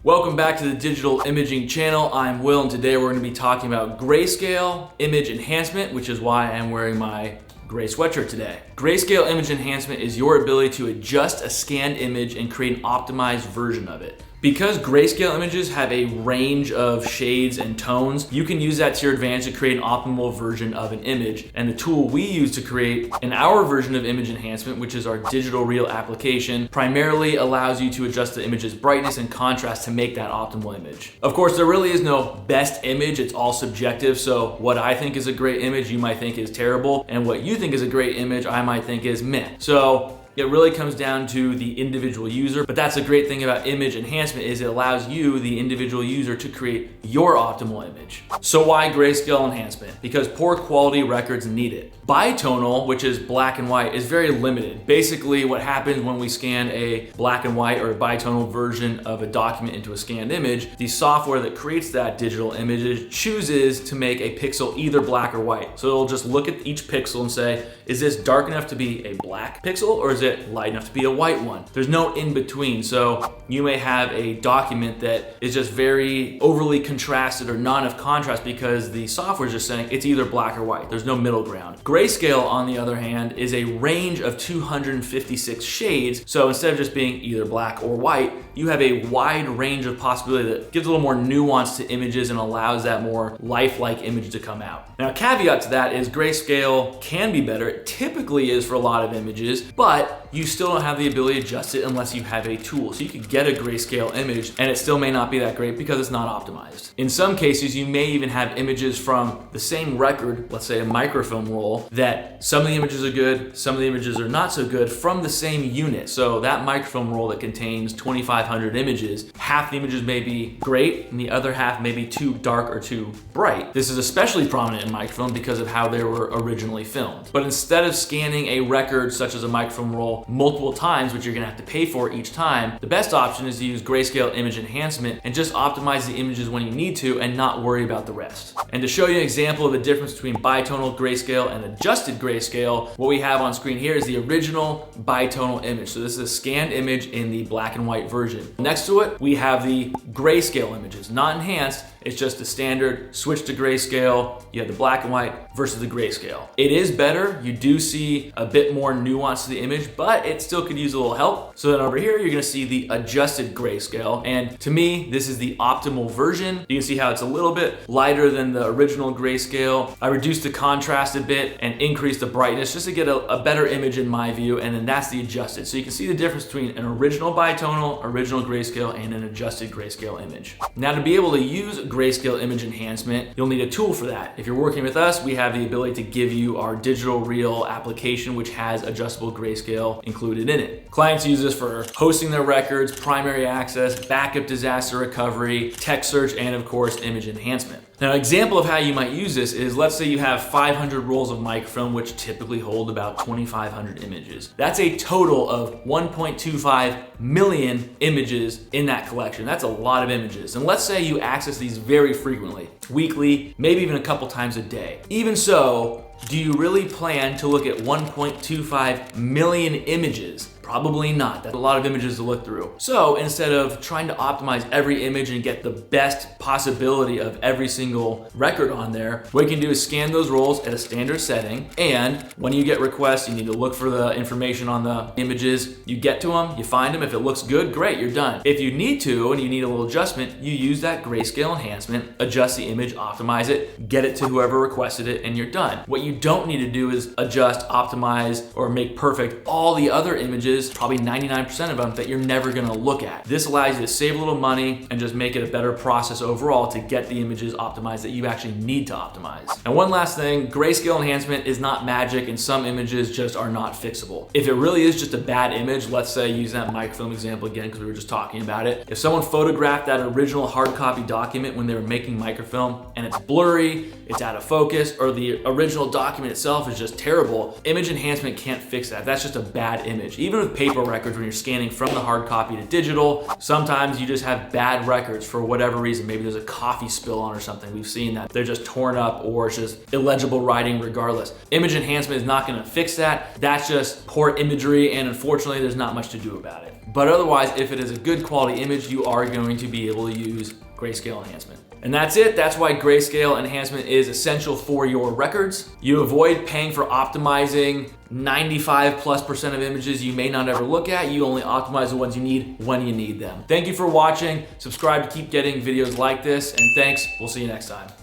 Welcome back to the Digital Imaging channel. I'm Will, and today we're going to be talking about grayscale image enhancement, which is why I'm wearing my gray sweatshirt today. Grayscale image enhancement is your ability to adjust a scanned image and create an optimized version of it. Because grayscale images have a range of shades and tones, you can use that to your advantage to create an optimal version of an image. And the tool we use to create our version of image enhancement, which is our digital reel application, primarily allows you to adjust the image's brightness and contrast to make that optimal image. Of course, there really is no best image, it's all subjective. So what I think is a great image, you might think is terrible. And what you think is a great image, I might think is meh. So it really comes down to the individual user, but that's a great thing about image enhancement is it allows you, the individual user, to create your optimal image. So why grayscale enhancement? Because poor quality records need it. Bitonal, which is black and white, is very limited. Basically, what happens when we scan a black and white or a bitonal version of a document into a scanned image, the software that creates that digital image chooses to make a pixel either black or white. So it'll just look at each pixel and say, is this dark enough to be a black pixel or is it light enough to be a white one? There's no in between. So you may have a document that is just very overly contrasted or not enough contrast because the software is just saying it's either black or white. There's no middle ground. Grayscale, on the other hand, is a range of 256 shades. So instead of just being either black or white, you have a wide range of possibility that gives a little more nuance to images and allows that more lifelike image to come out. Now, a caveat to that is grayscale can be better. It typically is for a lot of images, but you still don't have the ability to adjust it unless you have a tool. So you could get a grayscale image and it still may not be that great because it's not optimized. In some cases, you may even have images from the same record, let's say a microfilm roll, that some of the images are good, some of the images are not so good from the same unit. So that microfilm roll that contains 2,500 images, half the images may be great and the other half may be too dark or too bright. This is especially prominent in microfilm because of how they were originally filmed. But instead of scanning a record such as a microfilm roll multiple times, which you're gonna have to pay for each time, the best option is to use grayscale image enhancement and just optimize the images when you need to and not worry about the rest. And to show you an example of the difference between bitonal grayscale and adjusted grayscale, what we have on screen here is the original bitonal image. So this is a scanned image in the black and white version. Next to it, we have the grayscale images, not enhanced. It's just the standard switch to grayscale. You have the black and white versus the grayscale. It is better. You do see a bit more nuance to the image, but it still could use a little help. So then over here, you're gonna see the adjusted grayscale. And to me, this is the optimal version. You can see how it's a little bit lighter than the original grayscale. I reduced the contrast a bit and increased the brightness just to get a better image in my view. And then that's the adjusted. So you can see the difference between an original bitonal, original grayscale, and an adjusted grayscale image. Now to be able to use grayscale image enhancement, you'll need a tool for that. If you're working with us, we have the ability to give you our digital reel application, which has adjustable grayscale included in it. Clients use this for hosting their records, primary access, backup disaster recovery, text search, and of course, image enhancement. Now, an example of how you might use this is, let's say you have 500 rolls of microfilm, which typically hold about 2,500 images. That's a total of 1.25 million images in that collection. That's a lot of images. And let's say you access these very frequently, weekly, maybe even a couple times a day. Even so, do you really plan to look at 1.25 million images? Probably not. That's a lot of images to look through. So instead of trying to optimize every image and get the best possibility of every single record on there, what you can do is scan those rolls at a standard setting. And when you get requests, you need to look for the information on the images. You get to them, you find them. If it looks good, great, you're done. If you need to and you need a little adjustment, you use that grayscale enhancement, adjust the image, optimize it, get it to whoever requested it, and you're done. What you don't need to do is adjust, optimize, or make perfect all the other images, probably 99% of them, that you're never gonna look at. This allows you to save a little money and just make it a better process overall to get the images optimized that you actually need to optimize. And one last thing, grayscale enhancement is not magic and some images just are not fixable. If it really is just a bad image, let's say using that microfilm example again because we were just talking about it, if someone photographed that original hard copy document when they were making microfilm and it's blurry, it's out of focus, or the original document itself is just terrible, image enhancement can't fix that. That's just a bad image. Even with paper records, when you're scanning from the hard copy to digital, sometimes you just have bad records for whatever reason. Maybe there's a coffee spill on or something. We've seen that. They're just torn up or it's just illegible writing regardless. Image enhancement is not gonna fix that. That's just poor imagery, and unfortunately, there's not much to do about it. But otherwise, if it is a good quality image, you are going to be able to use grayscale enhancement. And that's it. That's why grayscale enhancement is essential for your records. You avoid paying for optimizing 95+% of images you may not ever look at. You only optimize the ones you need when you need them. Thank you for watching. Subscribe to keep getting videos like this, and thanks. We'll see you next time.